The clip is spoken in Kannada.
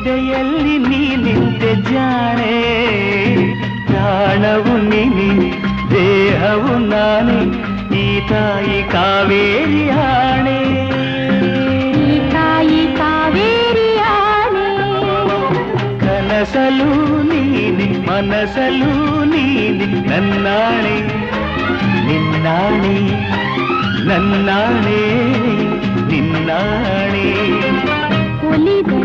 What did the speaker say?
ಎದೆಯಲ್ಲಿ ನೀ ನಿಂತೆ ಜಾಣೆ ಪ್ರಾಣವು ನೀನೆ ದೇಹವು ನಾನೇ ಈ ತಾಯಿ ಕಾವೇರಿ ಆಣೆ ಈ ತಾಯಿ ಕಾವೇರಿ ಆಣೆ ಕನಸಲು ನೀನೆ ಮನಸಲು ನೀನೆ ನನ್ನಾಣೆ ನಿನ್ನಾಣೆ ನನ್ನಾಣೆ ನಿನ್ನಾಣೆ ಒಲಿದ